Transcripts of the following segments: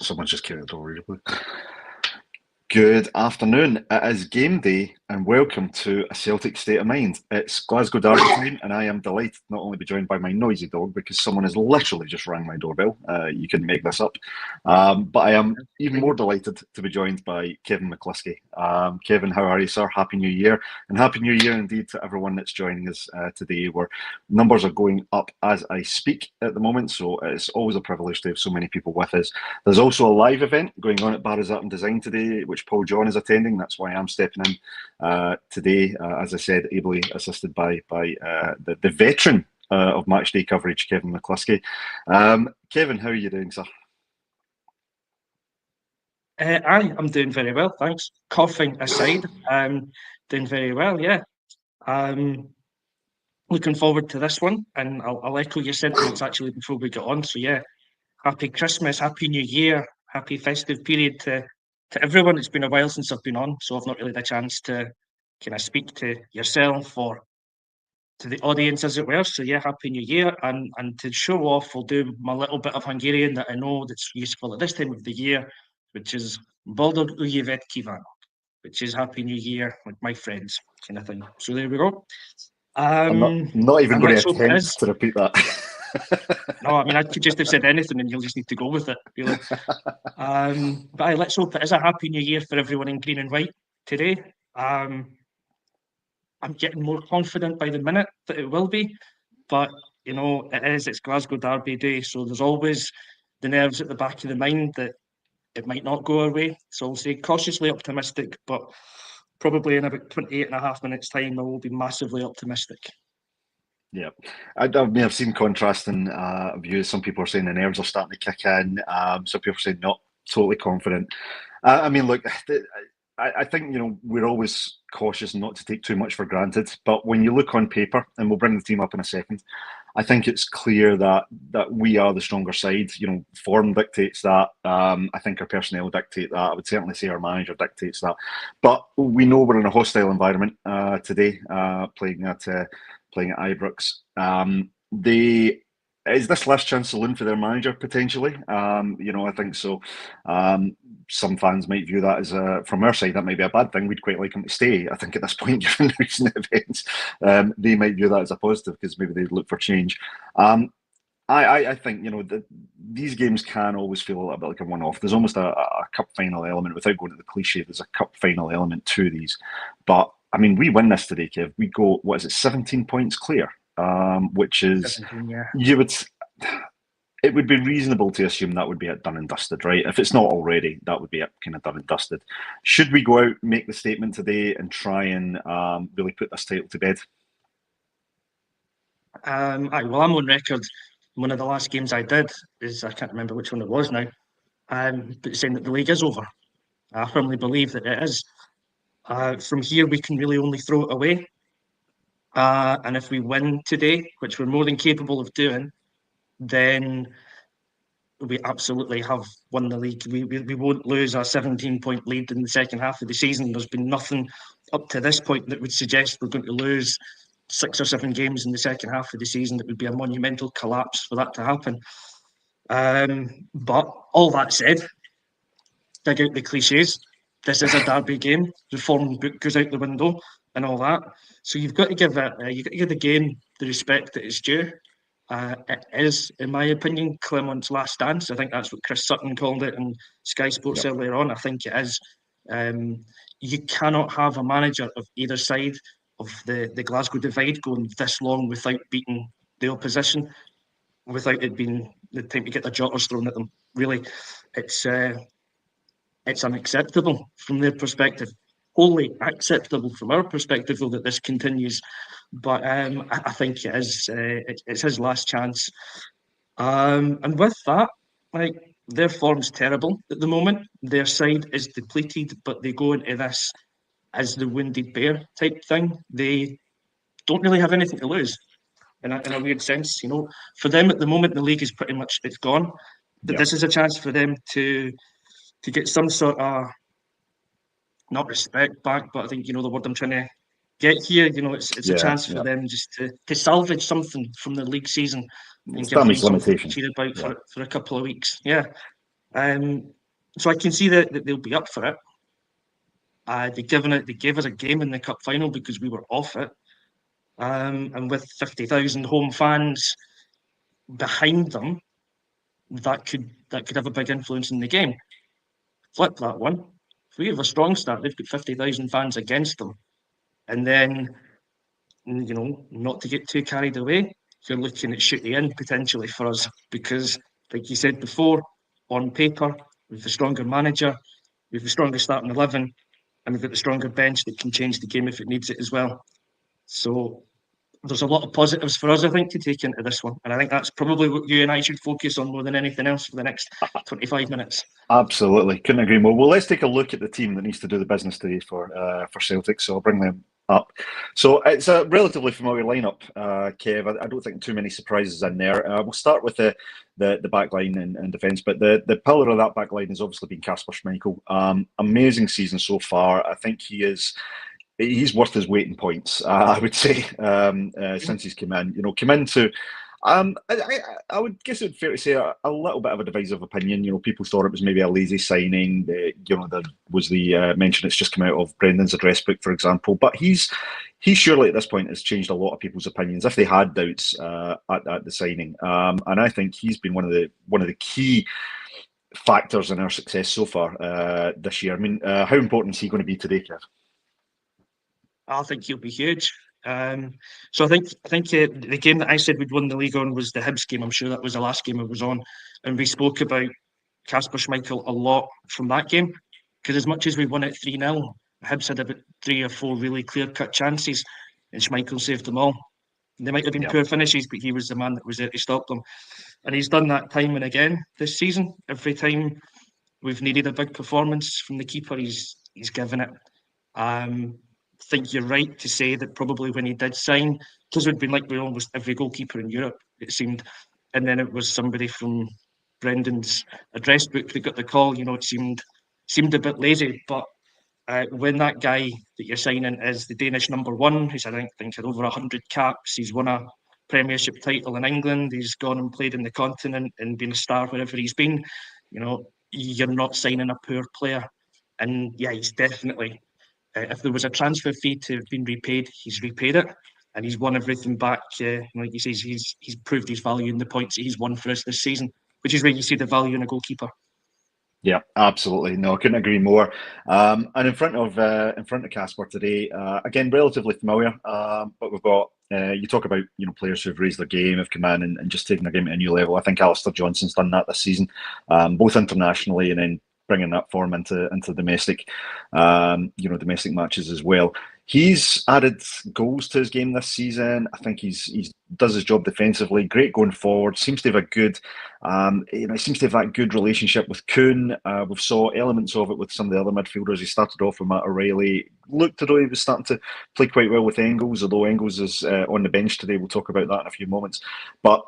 Someone's just came at the door really quick. Good afternoon. It is game day, and welcome to A Celtic State of Mind. It's Glasgow Derby time, and I am delighted not only to be joined by my noisy dog, because someone has literally just rang my doorbell. You couldn't make this up. But I am even more delighted to be joined by Kevin McCluskey. Kevin, how are you, sir? Happy New Year. And Happy New Year indeed to everyone that's joining us today, where numbers are going up as I speak at the moment, so it's always a privilege to have so many people with us. There's also a live event going on at Barrizat and Design today, which Paul John is attending. That's why I'm stepping in today, as I said, ably assisted by the veteran of matchday coverage, Kevin McCluskey. Kevin, how are you doing, sir? I'm doing very well, thanks. Coughing aside, I'm doing very well, yeah. Looking forward to this one, and I'll echo your sentiments actually before we get on. So yeah, happy Christmas, happy New Year, happy festive period to everyone. It's been a while since I've been on, so I've not really had a chance to kind of speak to yourself or to the audience, as it were. So yeah, happy New Year, and to show off, I'll do my little bit of Hungarian that I know that's useful at this time of the year, which is Boldog Ujevet Kívánok, which is Happy New Year, like my friends, kind of thing. So there we go. I'm not even going to attempt to repeat that. No, I mean, I could just have said anything and you'll just need to go with it, really. But let's hope it is a Happy New Year for everyone in green and white today. I'm getting more confident by the minute that it will be, but, you know, it's Glasgow Derby Day, so there's always the nerves at the back of the mind that it might not go our way. So I'll say cautiously optimistic, but probably in about 28 and a half minutes' time, I will be massively optimistic. Yeah, I mean, I've seen contrasting views. Some people are saying the nerves are starting to kick in. Some people are saying not totally confident. I mean, look, I think, you know, we're always cautious not to take too much for granted. But when you look on paper, and we'll bring the team up in a second, I think it's clear that we are the stronger side. You know, form dictates that. I think our personnel dictate that. I would certainly say our manager dictates that. But we know we're in a hostile environment today, playing at Ibrox. Is this last chance saloon for their manager potentially? You know, I think so. Some fans might view that as from our side, that might be a bad thing. We'd quite like him to stay. I think at this point, given recent events, they might view that as a positive because maybe they'd look for change. I think, you know, these games can always feel a little bit like a one-off. There's almost a cup final element, without going to the cliche. There's a cup final element to these, but I mean, we win this today, Kev. We go, what is it, 17 points clear, which is 17, yeah. It would be reasonable to assume that would be it done and dusted, right? If it's not already, that would be it kind of done and dusted. Should we go out, make the statement today, and try and really put this title to bed? Well, I'm on record. One of the last games I did is, I can't remember which one it was now, but saying that the league is over. I firmly believe that it is. From here, we can really only throw it away. And if we win today, which we're more than capable of doing, then we absolutely have won the league. We won't lose a 17-point lead in the second half of the season. There's been nothing up to this point that would suggest we're going to lose 6 or 7 games in the second half of the season. That would be a monumental collapse for that to happen. But all that said, dig out the cliches. This is a derby game. The form book goes out the window and all that. So you've got to give the game the respect that it's due. It is, in my opinion, Clement's last dance. I think that's what Chris Sutton called it in Sky Sports earlier on. I think it is. You cannot have a manager of either side of the Glasgow divide going this long without beating the opposition, without it being the time to get the jotters thrown at them. Really, it's unacceptable from their perspective. Wholly acceptable from our perspective, though, that this continues. But I think it is. It's his last chance. And with that, like, their form's terrible at the moment. Their side is depleted, but they go into this as the wounded bear type thing. They don't really have anything to lose in a weird sense. You know, for them at the moment, the league is pretty much it's gone. But this is a chance for them to get some sort of, not respect back, but I think, you know, the word I'm trying to get here, you know, it's a chance for them just to salvage something from the league season and give them something to cheer about for a couple of weeks. Yeah. So I can see that they'll be up for it. They gave us a game in the cup final because we were off it. And with 50,000 home fans behind them, that could have a big influence in the game. Flip that one. If we have a strong start, they've got 50,000 fans against them. And then, not to get too carried away, you're looking at shooting in potentially for us because, like you said before, on paper, we've the stronger manager, we've the stronger starting 11, and we've got the stronger bench that can change the game if it needs it as well. So there's a lot of positives for us, I think, to take into this one. And I think that's probably what you and I should focus on more than anything else for the next 25 minutes. Absolutely, couldn't agree more. Well, let's take a look at the team that needs to do the business today for Celtic. So I'll bring them up. So it's a relatively familiar lineup, Kev. I don't think too many surprises in there. We'll start with the back line and defence, but the pillar of that back line has obviously been Kasper Schmeichel. Amazing season so far. I think he's worth his weight in points, I would say, since he's come in. Come into. I would guess it's fair to say a little bit of a divisive opinion. People thought it was maybe a lazy signing. There was the mention it's just come out of Brendan's address book, for example. But he surely at this point has changed a lot of people's opinions if they had doubts at the signing. And I think he's been one of the key factors in our success so far this year. I mean, how important is he going to be today, Kev? I think he'll be huge. So I think the game that I said we'd won the league on was the Hibs game. I'm sure that was the last game I was on, and we spoke about Kasper Schmeichel a lot from that game because as much as we won it 3-0, Hibs had about 3 or 4 really clear-cut chances, and Schmeichel saved them all. They might have been poor finishes, but he was the man that was there to stop them, and he's done that time and again this season. Every time we've needed a big performance from the keeper, he's given it. Think you're right to say that probably when he did sign, because it had been like with almost every goalkeeper in Europe, it seemed, and then it was somebody from Brendan's address book that got the call. It seemed a bit lazy, but when that guy that you're signing is the Danish number one, who's I think had over 100 caps, he's won a Premiership title in England, he's gone and played in the continent and been a star wherever he's been. You're not signing a poor player, and yeah, he's definitely. If there was a transfer fee to have been repaid, he's repaid it, and he's won everything back. Like he says, he's proved his value in the points that he's won for us this season, which is where you see the value in a goalkeeper. Yeah, absolutely. No, I couldn't agree more. And in front of Kasper today, again, relatively familiar, but we've got you talk about players who've raised their game, have come in and just taken their game to a new level. I think Alistair Johnson's done that this season, both internationally and then bringing that form into domestic, domestic matches as well. He's added goals to his game this season. I think he's does his job defensively. Great going forward. Seems to have a good, he seems to have that good relationship with Kuhn. We've saw elements of it with some of the other midfielders. He started off with Matt O'Reilly. Looked as though he was starting to play quite well with Engels, although Engels is on the bench today. We'll talk about that in a few moments. But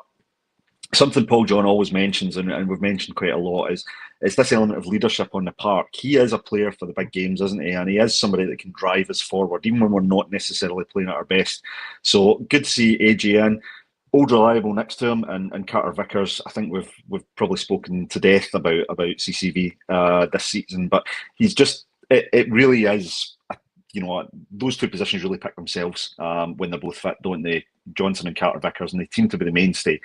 something Paul John always mentions, and we've mentioned quite a lot, is this element of leadership on the park. He is a player for the big games, isn't he? And he is somebody that can drive us forward, even when we're not necessarily playing at our best. So good to see AJ in. Old reliable next to him, and Carter Vickers. I think we've probably spoken to death about CCV this season, but he's just it really is. Those two positions really pick themselves when they're both fit, don't they? Johnson and Carter Vickers, and they seem to be the mainstay.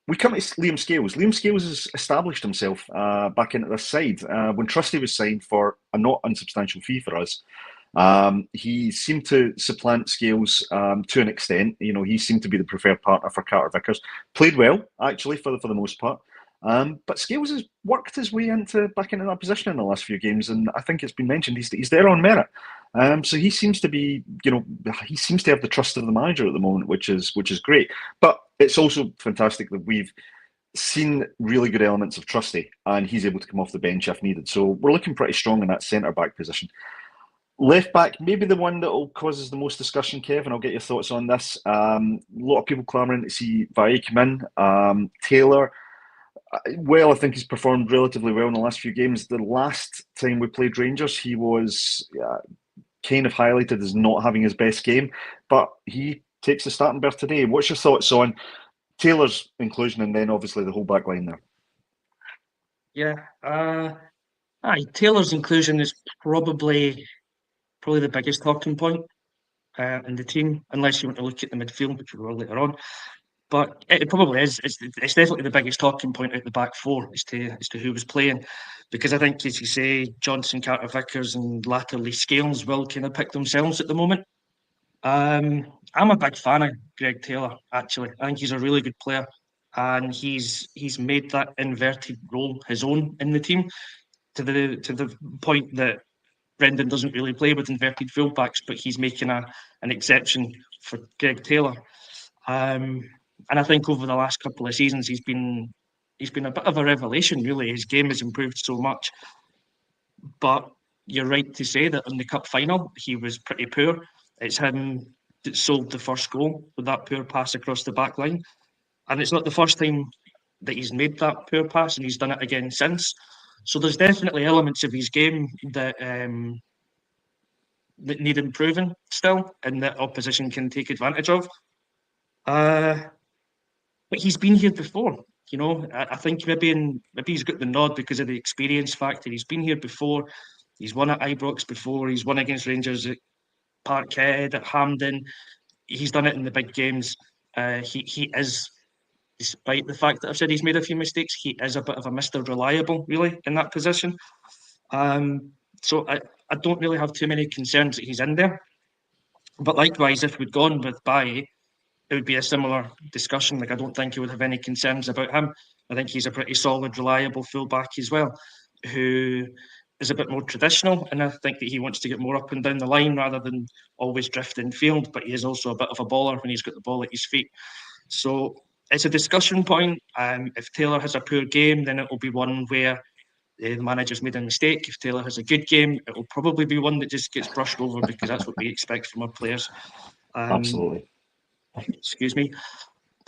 We come to Liam Scales. Liam Scales has established himself back into this side. When Trusty was signed for a not unsubstantial fee for us, he seemed to supplant Scales to an extent. He seemed to be the preferred partner for Carter Vickers. Played well, actually, for the most part. But Scales has worked his way back into that position in the last few games, and I think it's been mentioned he's there on merit. So he seems to be, he seems to have the trust of the manager at the moment, which is great. But it's also fantastic that we've seen really good elements of Trusty, and he's able to come off the bench if needed. So we're looking pretty strong in that centre back position. Left back, maybe the one that will cause the most discussion, Kev, and I'll get your thoughts on this. A lot of people clamouring to see Vae come in. Taylor. Well, I think he's performed relatively well in the last few games. The last time we played Rangers, he was kind of highlighted as not having his best game, but he takes the starting berth today. What's your thoughts on Taylor's inclusion and then obviously the whole back line there? Yeah. Taylor's inclusion is probably the biggest talking point in the team, unless you want to look at the midfield, which we will later on. But it probably is. It's definitely the biggest talking point out the back four as to who was playing, because I think, as you say, Johnson, Carter, Vickers, and latterly Scales will kind of pick themselves at the moment. I'm a big fan of Greg Taylor. Actually, I think he's a really good player, and he's made that inverted role his own in the team to the point that Brendan doesn't really play with inverted fullbacks, but he's making an exception for Greg Taylor. Um, and I think over the last couple of seasons, he's been a bit of a revelation. Really, his game has improved so much. But you're right to say that in the cup final, he was pretty poor. It's him that sold the first goal with that poor pass across the back line, and it's not the first time that he's made that poor pass, and he's done it again since. So there's definitely elements of his game that need improving still, and that opposition can take advantage of. Uh, but he's been here before. I think maybe he's got the nod because of the experience factor. He's been here before. He's won at Ibrox before. He's won against Rangers at Parkhead, at Hampden. He's done it in the big games. He is, despite the fact that I've said he's made a few mistakes, he is a bit of a Mr. Reliable, really, in that position. So I don't really have too many concerns that he's in there. But likewise, if we'd gone with Baye, it would be a similar discussion. Like, I don't think you would have any concerns about him. I think he's a pretty solid, reliable fullback as well, who is a bit more traditional, and I think that he wants to get more up and down the line rather than always drift in field. But he is also a bit of a baller when he's got the ball at his feet. So it's a discussion point. If Taylor has a poor game, then it will be one where the manager's made a mistake. If Taylor has a good game, it will probably be one that just gets brushed over because that's what we expect from our players. Absolutely. Excuse me.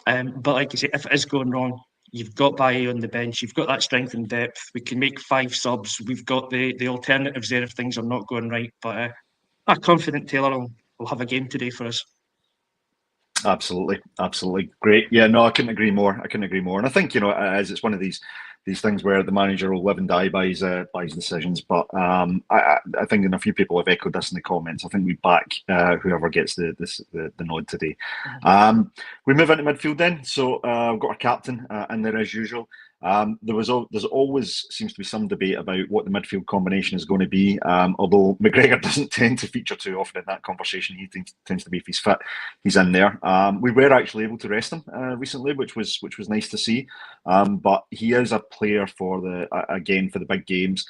But like I say, if it is going wrong, you've got Baye on the bench, you've got that strength and depth. We can make 5 subs. We've got the alternatives there if things are not going right. But I'm confident Taylor will have a game today for us. Absolutely, absolutely, great. Yeah, no, I couldn't agree more. I couldn't agree more. And I think as it's one of these things where the manager will live and die by his decisions. But I think, and a few people have echoed this in the comments. I think we back whoever gets the nod today. We move into midfield then. So we've got our captain in there as usual. There's always seems to be some debate about what the midfield combination is going to be. Although McGregor doesn't tend to feature too often in that conversation, he tends to be, if he's fit, he's in there. We were actually able to rest him recently, which was nice to see. But he is a player for the big games.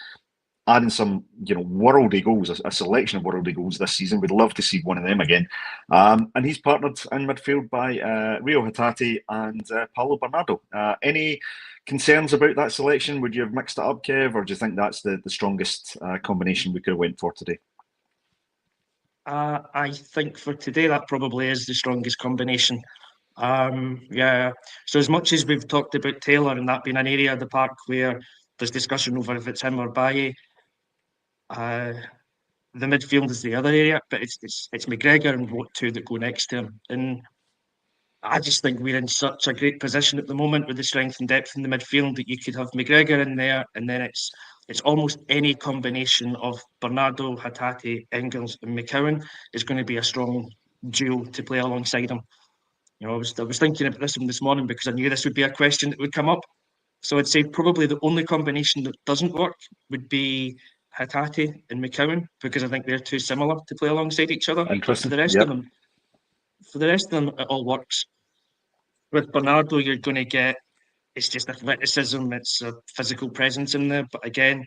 Adding some, worldly goals, a selection of worldly goals this season. We'd love to see one of them again. And he's partnered in midfield by Rio Hatate and Paulo Bernardo. Any concerns about that selection? Would you have mixed it up, Kev, or do you think that's the strongest combination we could have went for today? I think for today that probably is the strongest combination. Yeah. So as much as we've talked about Taylor and that being an area of the park where there's discussion over if it's him or Baye, the midfield is the other area, but it's McGregor and what two that go next to him. And I just think we're in such a great position at the moment with the strength and depth in the midfield that you could have McGregor in there, and then it's almost any combination of Bernardo, Hatate, Engels, and McCowan is going to be a strong duo to play alongside him. I was thinking about this morning because I knew this would be a question that would come up. So I'd say probably the only combination that doesn't work would be Hatate and McCowan, because I think they're too similar to play alongside each other. Interesting. For the rest of them, it all works. With Bernardo, you're going to get it's just athleticism, it's a physical presence in there. But again,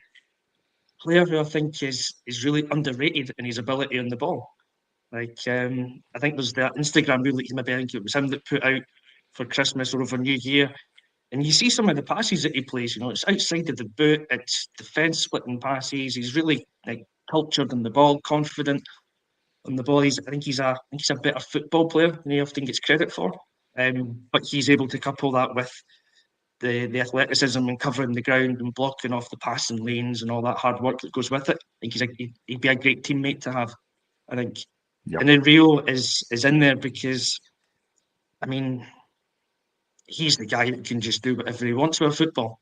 player who I think is really underrated in his ability on the ball. Like I think there's that Instagram reel that maybe I think it was him that put out for Christmas or over New Year. And you see some of the passes that he plays, it's outside of the boot, it's defence splitting passes. He's really cultured on the ball, confident on the ball. I think he's a better football player than he often gets credit for. But he's able to couple that with the athleticism and covering the ground and blocking off the passing lanes and all that hard work that goes with it. I think he'd be a great teammate to have, I think. Yep. And then Rio is in there because, I mean, he's the guy that can just do whatever he wants with football.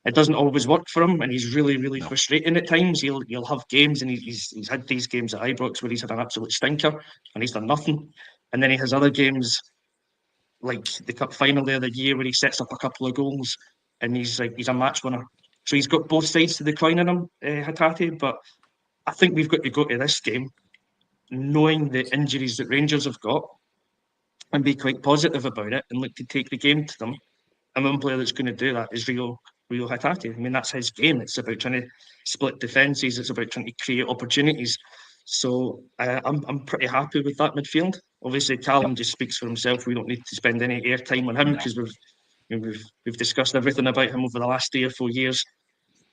it doesn't always work for him, and he's really frustrating at times. He'll have games, and he's had these games at Ibrox where he's had an absolute stinker and he's done nothing, and then he has other games like the cup final the other year where he sets up a couple of goals and he's a match winner. So he's got both sides to the coin in him, Hatate. But I think we've got to go to this game knowing the injuries that Rangers have got and be quite positive about it and look to take the game to them. And one player that's going to do that is Rio Hatate. I mean, that's his game. It's about trying to split defences. It's about trying to create opportunities. So I'm pretty happy with that midfield. Obviously, Callum just speaks for himself. We don't need to spend any airtime on him because we've discussed everything about him over the last 3 or 4 years.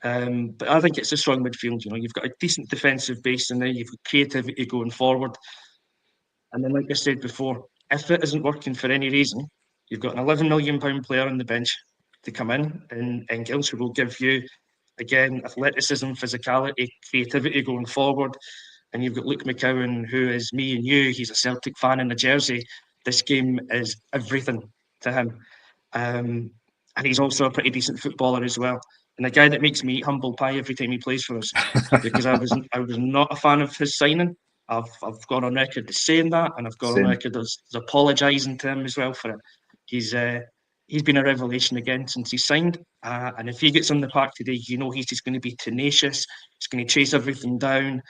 But I think it's a strong midfield. You know, you've got a decent defensive base in there. You've got creativity going forward. And then, like I said before, if it isn't working for any reason, you've got an £11 million player on the bench to come in Engels, who will give you, again, athleticism, physicality, creativity going forward. And you've got Luke McCowan, who is me and you. He's a Celtic fan in a jersey. This game is everything to him. And he's also a pretty decent footballer as well. And a guy that makes me eat humble pie every time he plays for us, because I was not a fan of his signing. I've gone on record as saying that, and I've gone on record as apologising to him as well for it. He's been a revelation again since he signed, and if he gets on the park today, you know he's just going to be tenacious. He's going to chase everything down,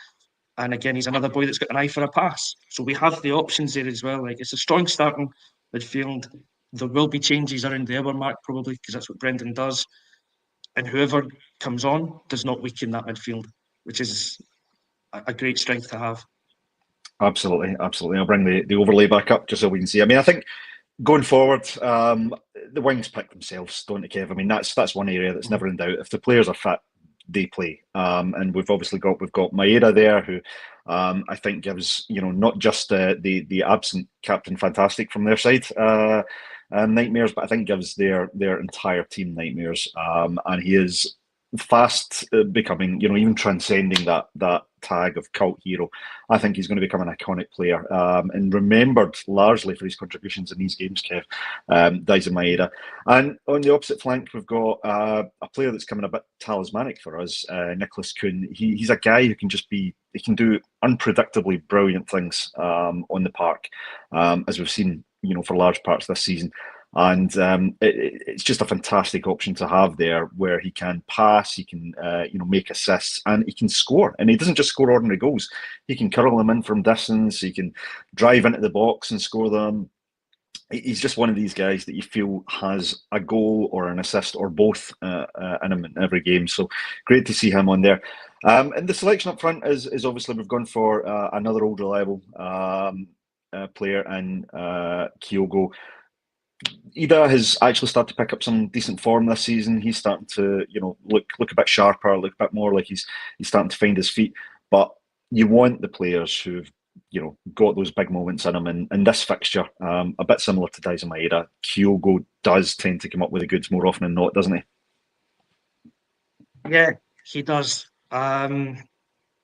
and again, he's another boy that's got an eye for a pass. So we have the options there as well. Like, it's a strong starting midfield. There will be changes around the hour mark probably because that's what Brendan does, and whoever comes on does not weaken that midfield, which is a great strength to have. Absolutely. I'll bring the overlay back up just so we can see. I mean, I think going forward, the wings pick themselves, don't they, Kev? I mean, that's one area that's never in doubt. If the players are fit, they play. And we've got Maeda there, who I think gives, you know, not just the absent Captain Fantastic from their side nightmares, but I think gives their entire team nightmares. And he is fast becoming, you know, even transcending that tag of cult hero. I think he's going to become an iconic player and remembered largely for his contributions in these games, Kev, Daizen Maeda. And on the opposite flank, we've got a player that's coming a bit talismanic for us, Nicholas Kuhn. He's a guy who can he can do unpredictably brilliant things on the park, as we've seen, you know, for large parts this season. And it's just a fantastic option to have there, where he can pass, he can you know, make assists, and he can score. And he doesn't just score ordinary goals; he can curl them in from distance. He can drive into the box and score them. He's just one of these guys that you feel has a goal or an assist or both in him in every game. So great to see him on there. And the selection up front is obviously we've gone for another old reliable player in Kyogo. Ida has actually started to pick up some decent form this season. He's starting to, you know, look a bit sharper, look a bit more like he's starting to find his feet. But you want the players who've, you know, got those big moments in them. And this fixture, a bit similar to Daizen Maeda, Kyogo does tend to come up with the goods more often than not, doesn't he? Yeah, he does. So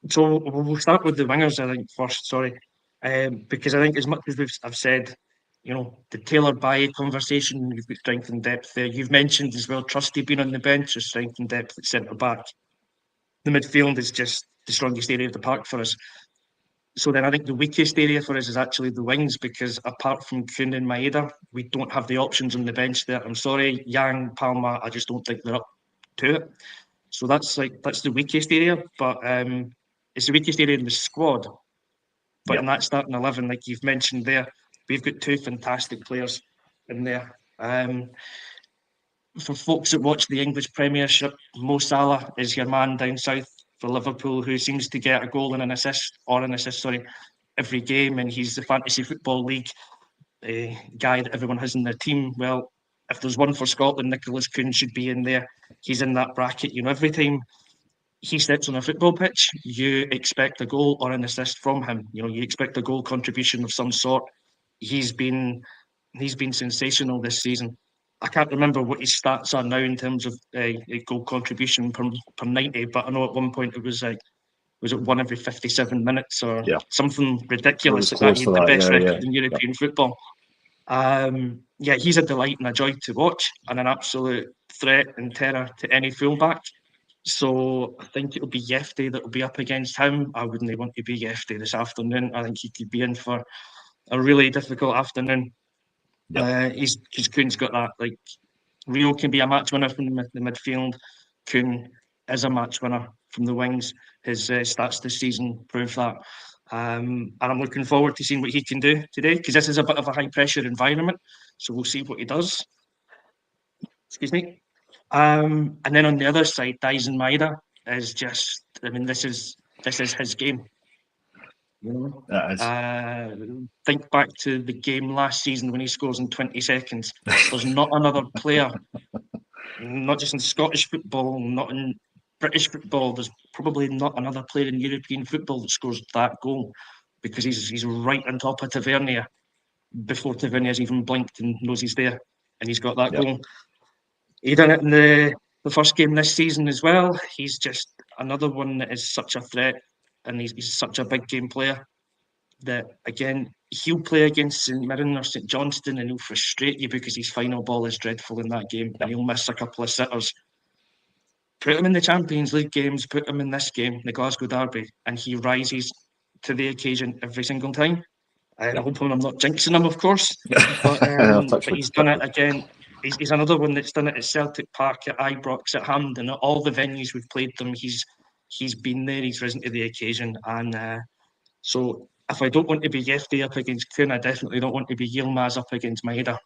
we'll start with the wingers, I think, first. Sorry, because I think as much as I've said, you know, the Taylor Baye conversation, you've got strength and depth there. You've mentioned as well Trusty being on the bench, or strength and depth at centre back. The midfield is just the strongest area of the park for us. So then I think the weakest area for us is actually the wings, because apart from Kuhn and Maeda, we don't have the options on the bench there. I'm sorry, Yang, Palma, I just don't think they're up to it. So that's the weakest area, but it's the weakest area in the squad. But in that starting 11, like you've mentioned there, we've got two fantastic players in there. For folks that watch the English Premiership, Mo Salah is your man down south for Liverpool, who seems to get a goal and an assist, every game, and he's the Fantasy Football League guy that everyone has in their team. Well, if there's one for Scotland, Nicholas Kuhn should be in there. He's in that bracket. You know, every time he steps on a football pitch, you expect a goal or an assist from him. You know, you expect a goal contribution of some sort. He's been sensational this season. I can't remember what his stats are now in terms of a goal contribution per 90, but I know at one point it was like, was it one every 57 minutes or something ridiculous like that? He had the best record in European football. yeah, he's a delight and a joy to watch, and an absolute threat and terror to any fullback. So I think it'll be Yefty that will be up against him. I wouldn't want to be Yefty this afternoon. I think he could be in for a really difficult afternoon. Yep. Because Kuhn's got that, like, Rio can be a match winner from the midfield. Kuhn is a match winner from the wings. His stats this season prove that. And I'm looking forward to seeing what he can do today, because this is a bit of a high pressure environment. So we'll see what he does. Excuse me. And then on the other side, Dyson Maeda is just, I mean, this is his game. You know, That is. think back to the game last season when he scores in 20 seconds. There's not another player, not just in Scottish football, not in British football. There's probably not another player in European football that scores that goal, because he's right on top of Tavernier before Tavernier's even blinked and knows he's there, and he's got that Yep. goal. He done it in the first game this season as well. He's just another one that is such a threat, and he's such a big game player that, again, he'll play against St Mirren or St Johnstone and he'll frustrate you because his final ball is dreadful in that game, and he'll miss a couple of sitters. Put him in the Champions League games, put him in this game, the Glasgow Derby, and he rises to the occasion every single time. I hope I'm not jinxing him, of course, but he's done it again. He's another one that's done it at Celtic Park, at Ibrox, at Hampden, at all the venues we've played them. He's been there, he's risen to the occasion, and so if I don't want to be Yefty up against Kuhn, I definitely don't want to be Yilmaz up against Maeda.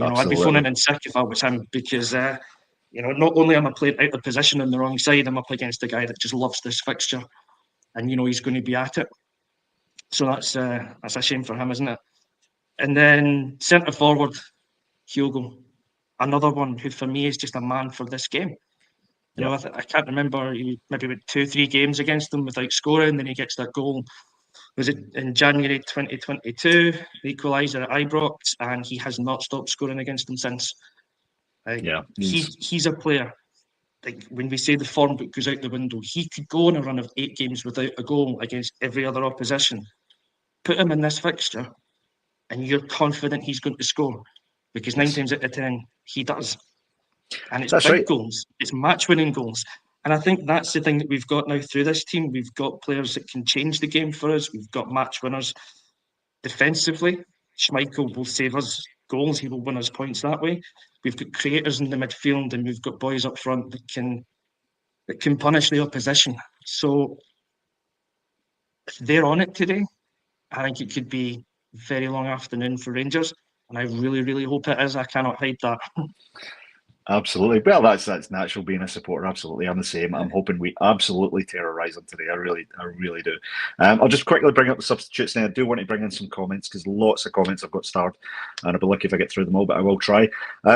I'd be phoning in sick if I was him, because not only am I playing out of position on the wrong side, I'm up against a guy that just loves this fixture, and he's going to be at it. So that's a shame for him, isn't it? And then centre forward, Hugo, another one who for me is just a man for this game. I can't remember, maybe about 2-3 games against them without scoring. Then he gets that goal. Was it in January 2022, the equaliser at Ibrox, and he has not stopped scoring against them since. He's a player. Like, when we say the form book goes out the window, he could go on a run of 8 games without a goal against every other opposition. Put him in this fixture, and you're confident he's going to score, because 9 times out of 10 he does. And it's big goals, it's match-winning goals. And I think that's the thing that we've got now through this team. We've got players that can change the game for us. We've got match winners defensively. Schmeichel will save us goals. He will win us points that way. We've got creators in the midfield, and we've got boys up front that can punish the opposition. So if they're on it today, I think it could be a very long afternoon for Rangers. And I really, really hope it is. I cannot hide that. Absolutely. Well, that's natural being a supporter. Absolutely. I'm the same. I'm hoping we absolutely terrorise them today. I really do. I'll just quickly bring up the substitutes now. I do want to bring in some comments, because lots of comments I've got starred, and I'll be lucky if I get through them all, but I will try.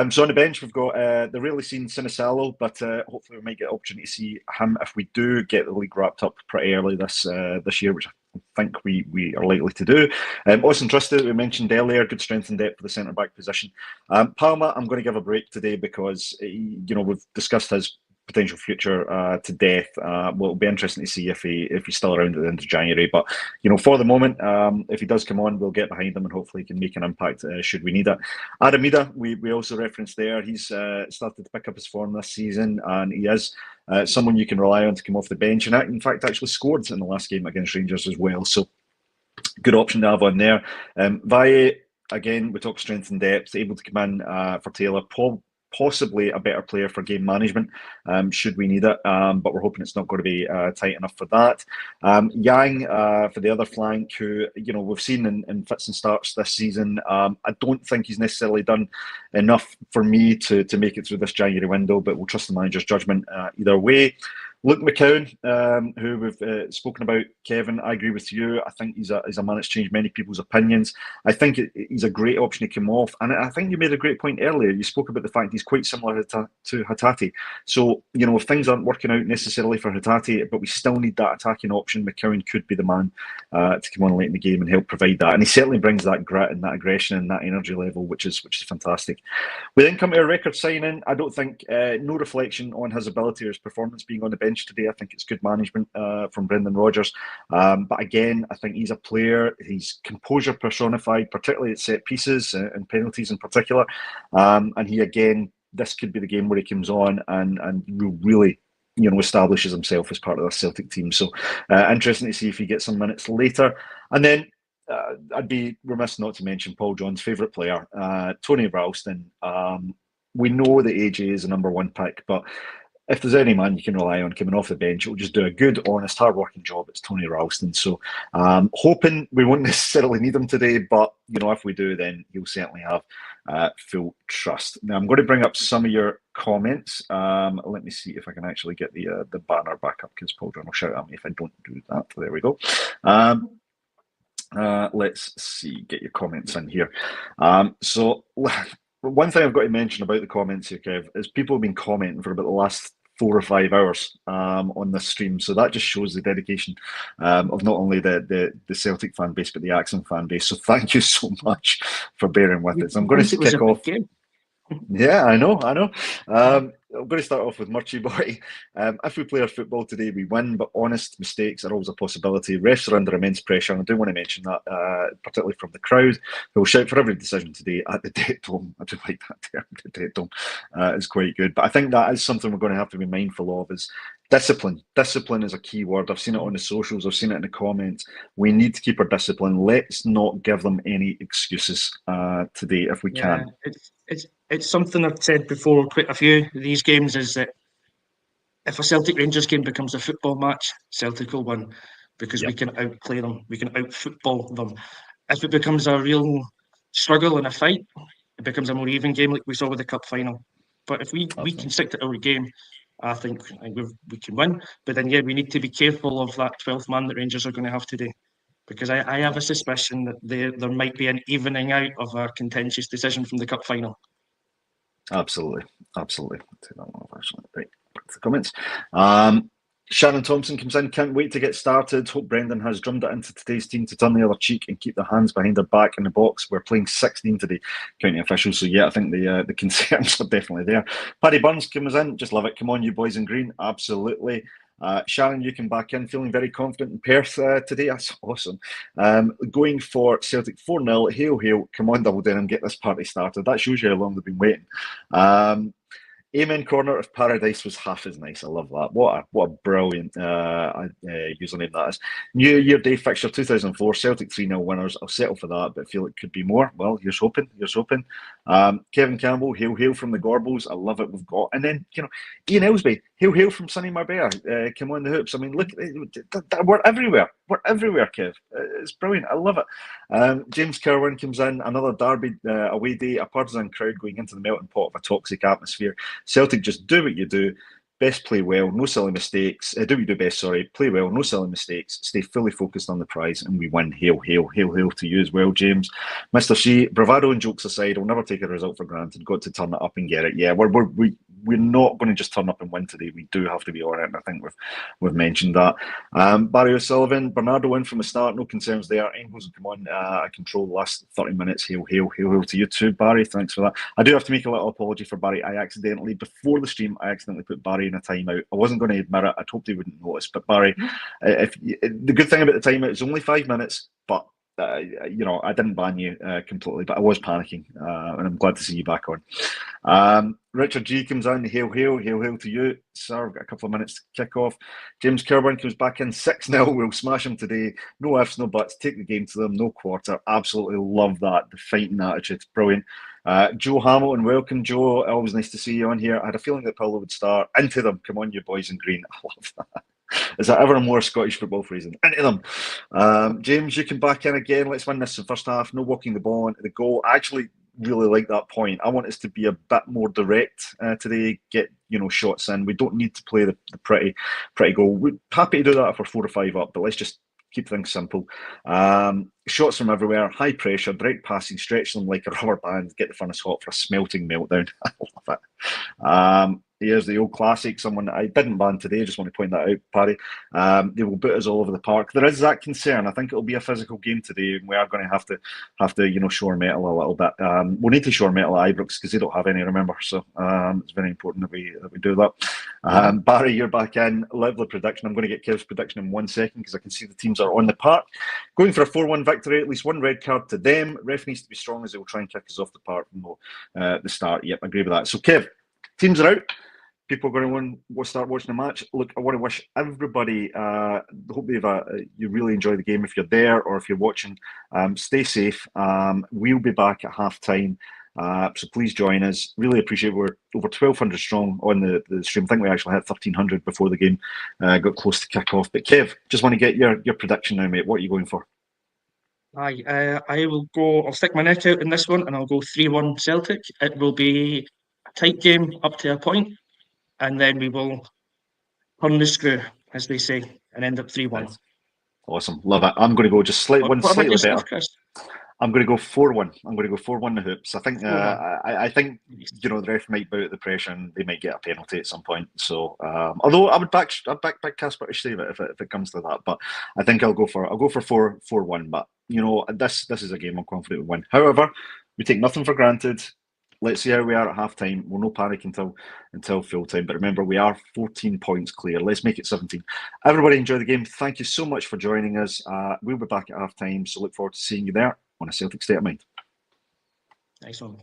So on the bench, we've got the really seen Sinisalo, but hopefully we might get an opportunity to see him if we do get the league wrapped up pretty early this year, which I think we are likely to do. Austin Trista, we mentioned earlier, good strength and depth for the centre-back position. Palma, I'm going to give a break today, because we've discussed his potential future to death. Well, it'll be interesting to see if he's still around at the end of January. But for the moment, if he does come on, we'll get behind him, and hopefully he can make an impact should we need it. Aramida, we also referenced there. He's started to pick up his form this season, and he is someone you can rely on to come off the bench, and in fact actually scored in the last game against Rangers as well. So good option to have on there. Valle, again, we talk strength and depth, able to come in for Taylor. Possibly a better player for game management should we need it, but we're hoping it's not going to be tight enough for that. Yang for the other flank, who we've seen in fits and starts this season. I don't think he's necessarily done enough for me to make it through this January window, but we'll trust the manager's judgment either way. Luke McCowan, who we've spoken about, Kevin, I agree with you. I think he's a man that's changed many people's opinions. I think he's a great option to come off. And I think you made a great point earlier. You spoke about the fact he's quite similar to Hatate. So, if things aren't working out necessarily for Hatate, but we still need that attacking option, McCowan could be the man to come on late in the game and help provide that. And he certainly brings that grit and that aggression and that energy level, which is fantastic. We then come to a record signing. I don't think, no reflection on his ability or his performance being on the bench bench today. I think it's good management from Brendan Rodgers. But again, I think he's a player. He's composure personified, particularly at set pieces and penalties in particular. And he, again, this could be the game where he comes on and will really, establishes himself as part of the Celtic team. So interesting to see if he gets some minutes later. And then I'd be remiss not to mention Paul John's favourite player, Tony Ralston. We know that AJ is the number one pick, but if there's any man you can rely on coming off the bench, it'll just do a good, honest, hard-working job. It's Tony Ralston. So hoping we won't necessarily need him today, but if we do, then he'll certainly have full trust. Now I'm going to bring up some of your comments. Let me see if I can actually get the banner back up, because Paul John will shout at me if I don't do that. There we go. Let's see, get your comments in here. So one thing I've got to mention about the comments here, Kev, is people have been commenting for about the last 4 or 5 hours on this stream. So that just shows the dedication of not only the Celtic fan base, but the Acsom fan base. So thank you so much for bearing with us. I'm going to kick off. Yeah, I know. I'm going to start off with Murchie Boy. If we play our football today, we win, but honest mistakes are always a possibility. Refs are under immense pressure, and I do want to mention that, particularly from the crowd, who will shout for every decision today at the Debt Dome. I do like that term, the Debt Dome. Is quite good. But I think that is something we're going to have to be mindful of, is discipline. Discipline is a key word. I've seen it on the socials. I've seen it in the comments. We need to keep our discipline. Let's not give them any excuses today if we can. It's something I've said before quite a few of these games, is that if a Celtic Rangers game becomes a football match, Celtic will win, because we can outplay them, we can out-football them. If it becomes a real struggle and a fight, it becomes a more even game, like we saw with the cup final. But if we can stick to our game, I think we can win. But then, we need to be careful of that 12th man that Rangers are going to have today, because I have a suspicion that there might be an evening out of a contentious decision from the cup final. Absolutely. I'll take that one off, actually. Right, back to the comments. Shannon Thompson comes in. Can't wait to get started. Hope Brendan has drummed it into today's team to turn the other cheek and keep their hands behind their back in the box. We're playing 16 today, counting officials. So I think the concerns are definitely there. Paddy Burns comes in. Just love it. Come on, you boys in green. Absolutely. Sharon, you can back in, feeling very confident in Perth today. That's awesome. Going for Celtic 4-0. Hail, hail. Come on, Double Denim, get this party started. That shows you how long they've been waiting. Amen Corner of Paradise was half as nice. I love that. What a brilliant username that is. New Year Day fixture 2004, Celtic 3-0 winners. I'll settle for that, but I feel it could be more. Well, here's hoping. Kevin Campbell, hail, hail from the Gorbals. I love it. We've got. And then, Ian Ellsby, hail, hail from Sunny Marbella. Come on the hoops. I mean, look, we're everywhere. We're everywhere, Kev. It's brilliant. I love it. James Kerwin comes in. Another Derby away day, a partisan crowd going into the melting pot of a toxic atmosphere. Celtic, just do what you do. Best, play well, no silly mistakes. Do what you do best, sorry. Play well, no silly mistakes. Stay fully focused on the prize, and we win. Hail, hail, hail, hail to you as well, James. Mr. C, bravado and jokes aside, I'll never take a result for granted. Got to turn it up and get it. Yeah, we're not going to just turn up and win today. We do have to be on it, and I think we've mentioned that. Barry O'Sullivan, Bernardo in from the start, no concerns there. Engels will come on. I control the last 30 minutes. Hail, hail, hail, hail to you too, Barry. Thanks for that. I do have to make a little apology for Barry. Before the stream, I accidentally put Barry in a timeout. I wasn't going to admit it. I'd hoped he wouldn't notice. But Barry, the good thing about the timeout is only 5 minutes, but I didn't ban you completely, but I was panicking, and I'm glad to see you back on. Richard G comes in. Hail, hail, hail, hail to you, sir. We've got a couple of minutes to kick off. James Kerwin comes back in 6-0. We'll smash him today. No ifs, no buts. Take the game to them. No quarter. Absolutely love that. The fighting attitude. Brilliant. Joe Hamilton, welcome, Joe. Always nice to see you on here. I had a feeling that Paulo would start. Into them. Come on, you boys in green. I love that. Is that ever a more Scottish football phrasing? Into them. James, you can back in again. Let's win this in the first half. No walking the ball into the goal. I actually really like that point. I want us to be a bit more direct today. Get shots in. We don't need to play the pretty goal. We're happy to do that if we're 4 or 5 up, but let's just keep things simple. Shots from everywhere, high pressure, direct passing, stretch them like a rubber band, get the furnace hot for a smelting meltdown. I love it. Here's the old classic, someone that I didn't ban today, just want to point that out, Paddy. They will boot us all over the park. There is that concern. I think it'll be a physical game today, and we are going to have to show our mettle a little bit. We'll need to show our mettle at Ibrox because they don't have any, remember. So it's very important that we do that. Barry, you're back in. Lovely prediction. I'm going to get Kev's prediction in 1 second because I can see the teams are on the park. Going for a 4-1 victory, at least one red card to them. Ref needs to be strong as they will try and kick us off the park from the start. Yep, I agree with that. So, Kev, teams are out. People are going to start watching the match. Look, I want to wish everybody, hope you really enjoy the game if you're there or if you're watching. Stay safe. We'll be back at half-time. So please join us. Really appreciate it. We're over 1,200 strong on the stream. I think we actually hit 1,300 before the game got close to kick off. But Kev, just want to get your prediction now, mate. What are you going for? I will go. I'll stick my neck out in this one, and I'll go 3-1 Celtic. It will be a tight game up to a point, and then we will turn the screw, as they say, and end up 3-1. Nice. Awesome, love it. I'm going to go just slightly better. Chris? I'm going to go 4-1. I'm going to go 4-1 the Hoops. I think I think the ref might bout the pressure and they might get a penalty at some point. So although I'd back Casper to save it if it comes to that. But I think I'll go for 4-1. But this is a game I'm confident we'll win. However, we take nothing for granted. Let's see how we are at half time. We'll no panic until full time. But remember, we are 14 points clear. Let's make it 17. Everybody enjoy the game. Thank you so much for joining us. We'll be back at half time. So look forward to seeing you there on A Celtic State of Mind. Nice one.